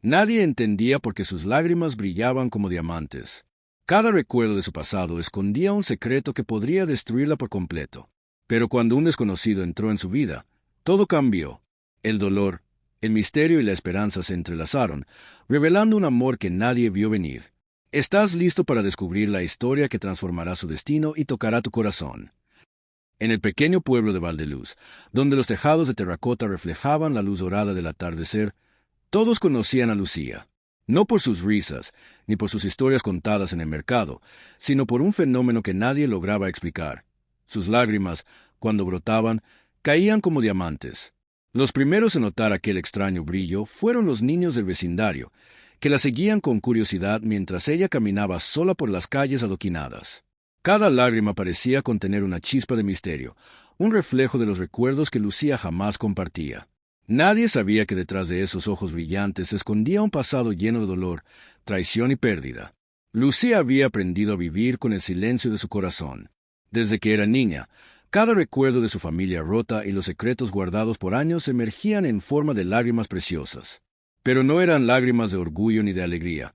Nadie entendía por qué sus lágrimas brillaban como diamantes. Cada recuerdo de su pasado escondía un secreto que podría destruirla por completo. Pero cuando un desconocido entró en su vida, todo cambió. El dolor, el misterio y la esperanza se entrelazaron, revelando un amor que nadie vio venir. ¿Estás listo para descubrir la historia que transformará su destino y tocará tu corazón? En el pequeño pueblo de Valdeluz, donde los tejados de terracota reflejaban la luz dorada del atardecer, todos conocían a Lucía, no por sus risas, ni por sus historias contadas en el mercado, sino por un fenómeno que nadie lograba explicar. Sus lágrimas, cuando brotaban, caían como diamantes. Los primeros en notar aquel extraño brillo fueron los niños del vecindario, que la seguían con curiosidad mientras ella caminaba sola por las calles adoquinadas. Cada lágrima parecía contener una chispa de misterio, un reflejo de los recuerdos que Lucía jamás compartía. Nadie sabía que detrás de esos ojos brillantes se escondía un pasado lleno de dolor, traición y pérdida. Lucía había aprendido a vivir con el silencio de su corazón. Desde que era niña, cada recuerdo de su familia rota y los secretos guardados por años emergían en forma de lágrimas preciosas. Pero no eran lágrimas de orgullo ni de alegría.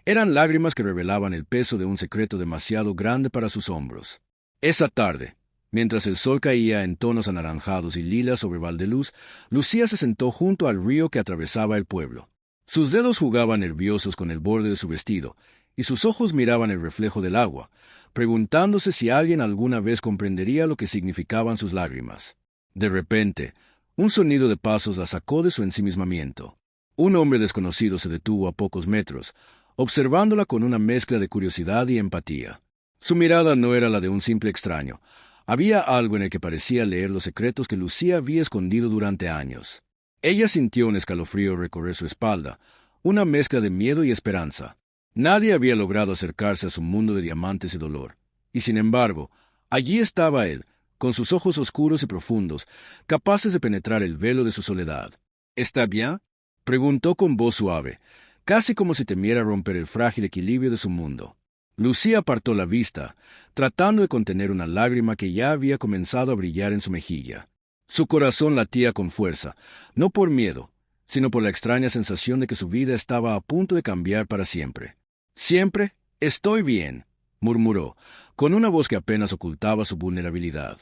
Eran lágrimas que revelaban el peso de un secreto demasiado grande para sus hombros. Esa tarde, mientras el sol caía en tonos anaranjados y lilas sobre Valdeluz, Lucía se sentó junto al río que atravesaba el pueblo. Sus dedos jugaban nerviosos con el borde de su vestido, y sus ojos miraban el reflejo del agua, preguntándose si alguien alguna vez comprendería lo que significaban sus lágrimas. De repente, un sonido de pasos la sacó de su ensimismamiento. Un hombre desconocido se detuvo a pocos metros, observándola con una mezcla de curiosidad y empatía. Su mirada no era la de un simple extraño. Había algo en el que parecía leer los secretos que Lucía había escondido durante años. Ella sintió un escalofrío recorrer su espalda, una mezcla de miedo y esperanza. Nadie había logrado acercarse a su mundo de diamantes y dolor. Y sin embargo, allí estaba él, con sus ojos oscuros y profundos, capaces de penetrar el velo de su soledad. ¿Está bien?, preguntó con voz suave, casi como si temiera romper el frágil equilibrio de su mundo. Lucía apartó la vista, tratando de contener una lágrima que ya había comenzado a brillar en su mejilla. Su corazón latía con fuerza, no por miedo, sino por la extraña sensación de que su vida estaba a punto de cambiar para siempre. «Siempre estoy bien», murmuró, con una voz que apenas ocultaba su vulnerabilidad.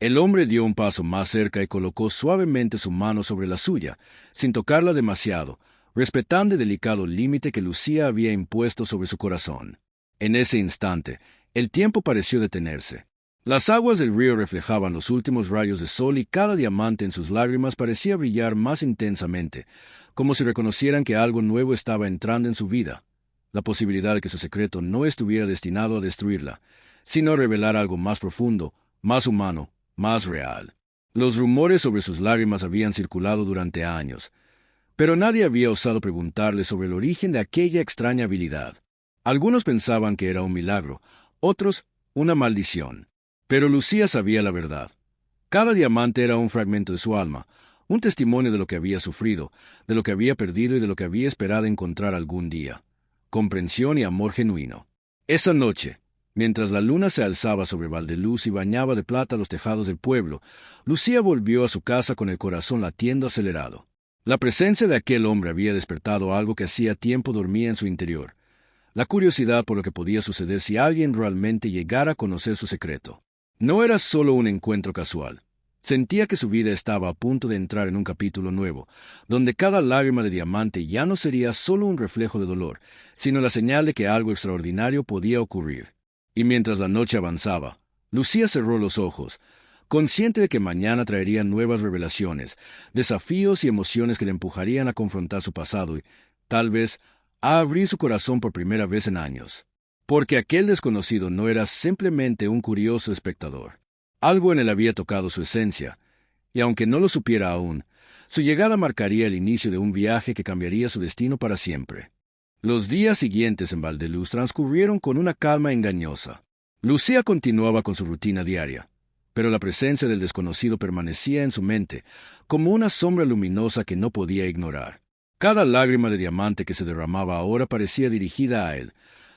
El hombre dio un paso más cerca y colocó suavemente su mano sobre la suya, sin tocarla demasiado, respetando el delicado límite que Lucía había impuesto sobre su corazón. En ese instante, el tiempo pareció detenerse. Las aguas del río reflejaban los últimos rayos de sol y cada diamante en sus lágrimas parecía brillar más intensamente, como si reconocieran que algo nuevo estaba entrando en su vida, la posibilidad de que su secreto no estuviera destinado a destruirla, sino a revelar algo más profundo, más humano, más real. Los rumores sobre sus lágrimas habían circulado durante años, pero nadie había osado preguntarle sobre el origen de aquella extraña habilidad. Algunos pensaban que era un milagro, otros una maldición. Pero Lucía sabía la verdad. Cada diamante era un fragmento de su alma, un testimonio de lo que había sufrido, de lo que había perdido y de lo que había esperado encontrar algún día. Comprensión y amor genuino. Esa noche, mientras la luna se alzaba sobre Valdeluz y bañaba de plata los tejados del pueblo, Lucía volvió a su casa con el corazón latiendo acelerado. La presencia de aquel hombre había despertado algo que hacía tiempo dormía en su interior. La curiosidad por lo que podía suceder si alguien realmente llegara a conocer su secreto. No era solo un encuentro casual. Sentía que su vida estaba a punto de entrar en un capítulo nuevo, donde cada lágrima de diamante ya no sería solo un reflejo de dolor, sino la señal de que algo extraordinario podía ocurrir. Y mientras la noche avanzaba, Lucía cerró los ojos, consciente de que mañana traería nuevas revelaciones, desafíos y emociones que le empujarían a confrontar su pasado y, tal vez, a abrir su corazón por primera vez en años. Porque aquel desconocido no era simplemente un curioso espectador. Algo en él había tocado su esencia, y aunque no lo supiera aún, su llegada marcaría el inicio de un viaje que cambiaría su destino para siempre. Los días siguientes en Valdeluz transcurrieron con una calma engañosa. Lucía continuaba con su rutina diaria, pero la presencia del desconocido permanecía en su mente, como una sombra luminosa que no podía ignorar. Cada lágrima de diamante que se derramaba ahora parecía dirigida a él,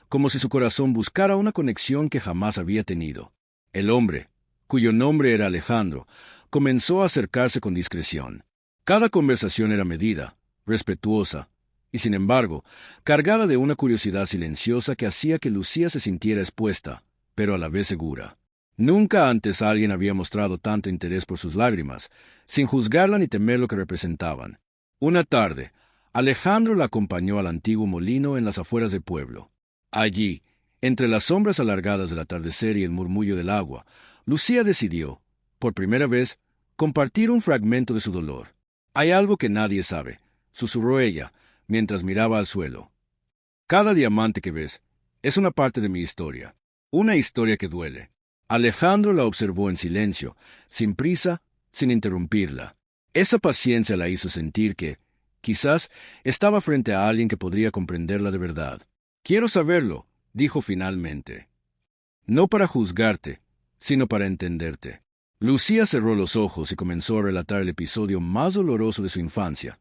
como si su corazón buscara una conexión que jamás había tenido. El hombre, cuyo nombre era Alejandro, comenzó a acercarse con discreción. Cada conversación era medida, respetuosa, y sin embargo, cargada de una curiosidad silenciosa que hacía que Lucía se sintiera expuesta, pero a la vez segura. Nunca antes alguien había mostrado tanto interés por sus lágrimas, sin juzgarla ni temer lo que representaban. Una tarde, Alejandro la acompañó al antiguo molino en las afueras del pueblo. Allí, entre las sombras alargadas del atardecer y el murmullo del agua, Lucía decidió, por primera vez, compartir un fragmento de su dolor. «Hay algo que nadie sabe», susurró ella, mientras miraba al suelo. «Cada diamante que ves es una parte de mi historia, una historia que duele». Alejandro la observó en silencio, sin prisa, sin interrumpirla. Esa paciencia la hizo sentir que, quizás, estaba frente a alguien que podría comprenderla de verdad. «Quiero saberlo», dijo finalmente. «No para juzgarte, sino para entenderte». Lucía cerró los ojos y comenzó a relatar el episodio más doloroso de su infancia.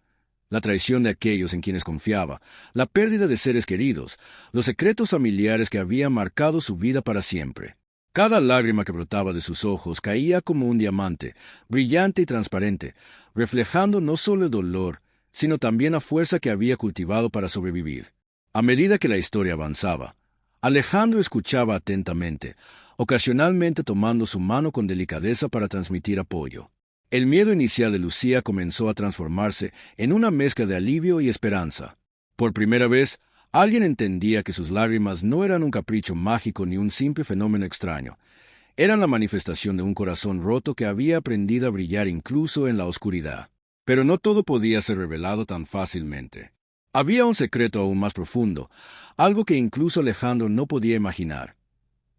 La traición de aquellos en quienes confiaba, la pérdida de seres queridos, los secretos familiares que habían marcado su vida para siempre. Cada lágrima que brotaba de sus ojos caía como un diamante, brillante y transparente, reflejando no solo el dolor, sino también la fuerza que había cultivado para sobrevivir. A medida que la historia avanzaba, Alejandro escuchaba atentamente, ocasionalmente tomando su mano con delicadeza para transmitir apoyo. El miedo inicial de Lucía comenzó a transformarse en una mezcla de alivio y esperanza. Por primera vez, alguien entendía que sus lágrimas no eran un capricho mágico ni un simple fenómeno extraño. Eran la manifestación de un corazón roto que había aprendido a brillar incluso en la oscuridad. Pero no todo podía ser revelado tan fácilmente. Había un secreto aún más profundo, algo que incluso Alejandro no podía imaginar.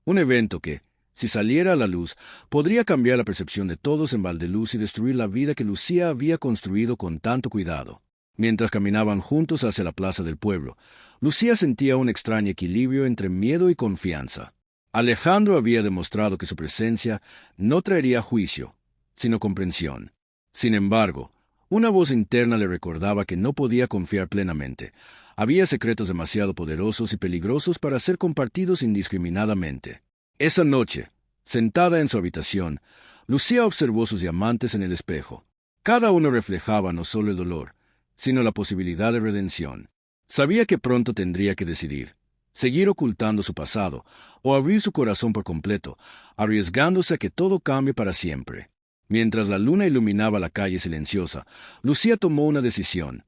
Un evento que, si saliera a la luz, podría cambiar la percepción de todos en Valdeluz y destruir la vida que Lucía había construido con tanto cuidado. Mientras caminaban juntos hacia la plaza del pueblo, Lucía sentía un extraño equilibrio entre miedo y confianza. Alejandro había demostrado que su presencia no traería juicio, sino comprensión. Sin embargo, una voz interna le recordaba que no podía confiar plenamente. Había secretos demasiado poderosos y peligrosos para ser compartidos indiscriminadamente. Esa noche, sentada en su habitación, Lucía observó sus diamantes en el espejo. Cada uno reflejaba no solo el dolor, sino la posibilidad de redención. Sabía que pronto tendría que decidir, seguir ocultando su pasado o abrir su corazón por completo, arriesgándose a que todo cambie para siempre. Mientras la luna iluminaba la calle silenciosa, Lucía tomó una decisión: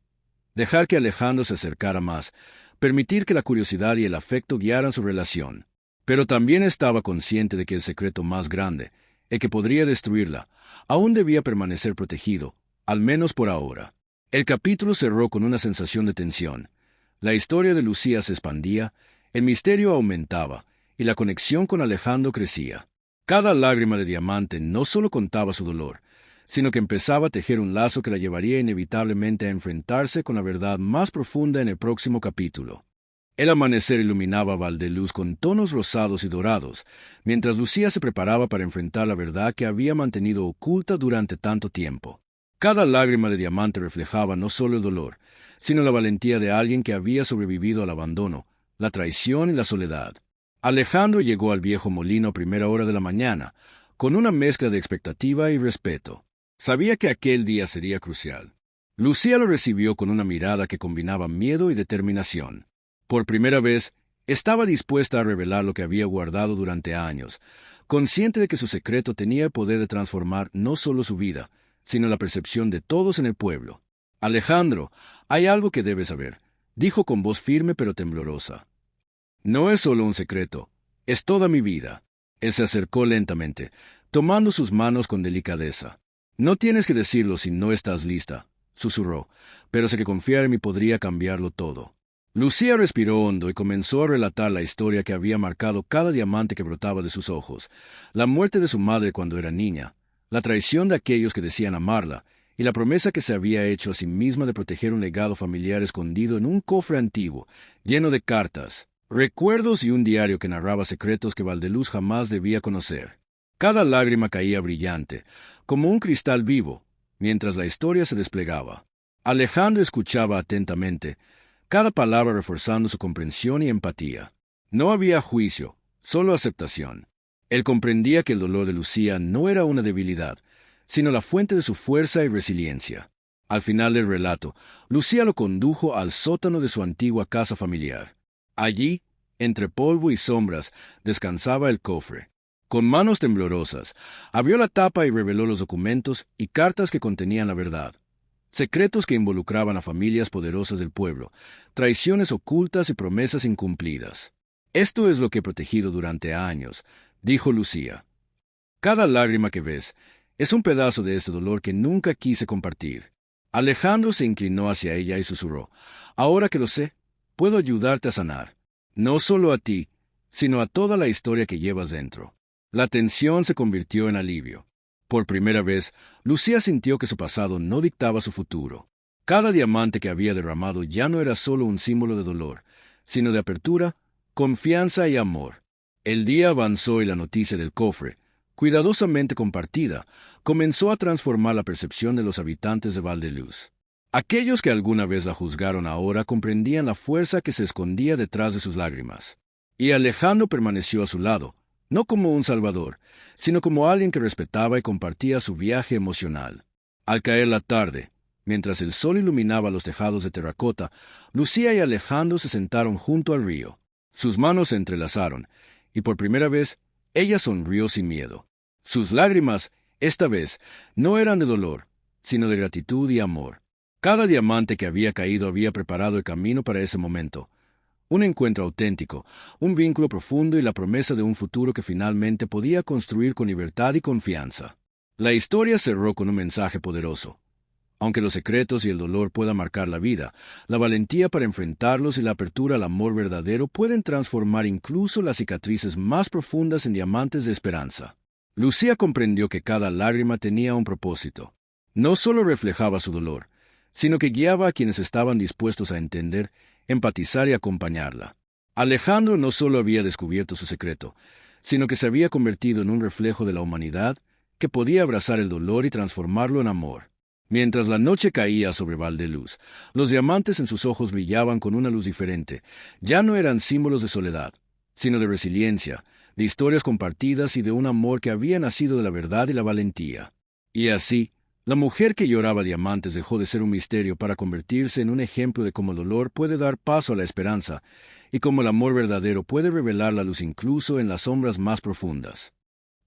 dejar que Alejandro se acercara más, permitir que la curiosidad y el afecto guiaran su relación. Pero también estaba consciente de que el secreto más grande, el que podría destruirla, aún debía permanecer protegido, al menos por ahora. El capítulo cerró con una sensación de tensión. La historia de Lucía se expandía, el misterio aumentaba, y la conexión con Alejandro crecía. Cada lágrima de diamante no solo contaba su dolor, sino que empezaba a tejer un lazo que la llevaría inevitablemente a enfrentarse con la verdad más profunda en el próximo capítulo. El amanecer iluminaba Valdeluz con tonos rosados y dorados, mientras Lucía se preparaba para enfrentar la verdad que había mantenido oculta durante tanto tiempo. Cada lágrima de diamante reflejaba no solo el dolor, sino la valentía de alguien que había sobrevivido al abandono, la traición y la soledad. Alejandro llegó al viejo molino a primera hora de la mañana, con una mezcla de expectativa y respeto. Sabía que aquel día sería crucial. Lucía lo recibió con una mirada que combinaba miedo y determinación. Por primera vez, estaba dispuesta a revelar lo que había guardado durante años, consciente de que su secreto tenía el poder de transformar no solo su vida, sino la percepción de todos en el pueblo. «Alejandro, hay algo que debes saber», dijo con voz firme pero temblorosa. «No es solo un secreto, es toda mi vida». Él se acercó lentamente, tomando sus manos con delicadeza. «No tienes que decirlo si no estás lista», susurró, «pero sé que confiar en mí podría cambiarlo todo». Lucía respiró hondo y comenzó a relatar la historia que había marcado cada diamante que brotaba de sus ojos: la muerte de su madre cuando era niña, la traición de aquellos que decían amarla, y la promesa que se había hecho a sí misma de proteger un legado familiar escondido en un cofre antiguo, lleno de cartas, recuerdos y un diario que narraba secretos que Valdeluz jamás debía conocer. Cada lágrima caía brillante, como un cristal vivo, mientras la historia se desplegaba. Alejandro escuchaba atentamente, cada palabra reforzando su comprensión y empatía. No había juicio, solo aceptación. Él comprendía que el dolor de Lucía no era una debilidad, sino la fuente de su fuerza y resiliencia. Al final del relato, Lucía lo condujo al sótano de su antigua casa familiar. Allí, entre polvo y sombras, descansaba el cofre. Con manos temblorosas, abrió la tapa y reveló los documentos y cartas que contenían la verdad. Secretos que involucraban a familias poderosas del pueblo, traiciones ocultas y promesas incumplidas. Esto es lo que he protegido durante años, dijo Lucía. Cada lágrima que ves es un pedazo de este dolor que nunca quise compartir. Alejandro se inclinó hacia ella y susurró, ahora que lo sé, puedo ayudarte a sanar. No solo a ti, sino a toda la historia que llevas dentro. La tensión se convirtió en alivio. Por primera vez, Lucía sintió que su pasado no dictaba su futuro. Cada diamante que había derramado ya no era solo un símbolo de dolor, sino de apertura, confianza y amor. El día avanzó y la noticia del cofre, cuidadosamente compartida, comenzó a transformar la percepción de los habitantes de Val-de-Luz. Aquellos que alguna vez la juzgaron ahora comprendían la fuerza que se escondía detrás de sus lágrimas. Y Alejandro permaneció a su lado, no como un salvador, sino como alguien que respetaba y compartía su viaje emocional. Al caer la tarde, mientras el sol iluminaba los tejados de terracota, Lucía y Alejandro se sentaron junto al río. Sus manos se entrelazaron, y por primera vez, ella sonrió sin miedo. Sus lágrimas, esta vez, no eran de dolor, sino de gratitud y amor. Cada diamante que había caído había preparado el camino para ese momento. Un encuentro auténtico, un vínculo profundo y la promesa de un futuro que finalmente podía construir con libertad y confianza. La historia cerró con un mensaje poderoso. Aunque los secretos y el dolor puedan marcar la vida, la valentía para enfrentarlos y la apertura al amor verdadero pueden transformar incluso las cicatrices más profundas en diamantes de esperanza. Lucía comprendió que cada lágrima tenía un propósito. No solo reflejaba su dolor, sino que guiaba a quienes estaban dispuestos a entender, empatizar y acompañarla. Alejandro no solo había descubierto su secreto, sino que se había convertido en un reflejo de la humanidad que podía abrazar el dolor y transformarlo en amor. Mientras la noche caía sobre Val-de-Luz, los diamantes en sus ojos brillaban con una luz diferente. Ya no eran símbolos de soledad, sino de resiliencia, de historias compartidas y de un amor que había nacido de la verdad y la valentía. Y así, la mujer que lloraba diamantes dejó de ser un misterio para convertirse en un ejemplo de cómo el dolor puede dar paso a la esperanza y cómo el amor verdadero puede revelar la luz incluso en las sombras más profundas.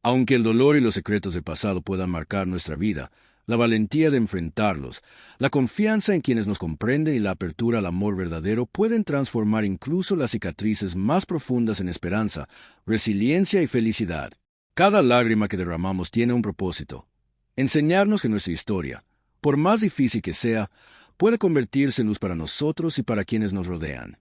Aunque el dolor y los secretos del pasado puedan marcar nuestra vida, la valentía de enfrentarlos, la confianza en quienes nos comprenden y la apertura al amor verdadero pueden transformar incluso las cicatrices más profundas en esperanza, resiliencia y felicidad. Cada lágrima que derramamos tiene un propósito: enseñarnos que nuestra historia, por más difícil que sea, puede convertirse en luz para nosotros y para quienes nos rodean.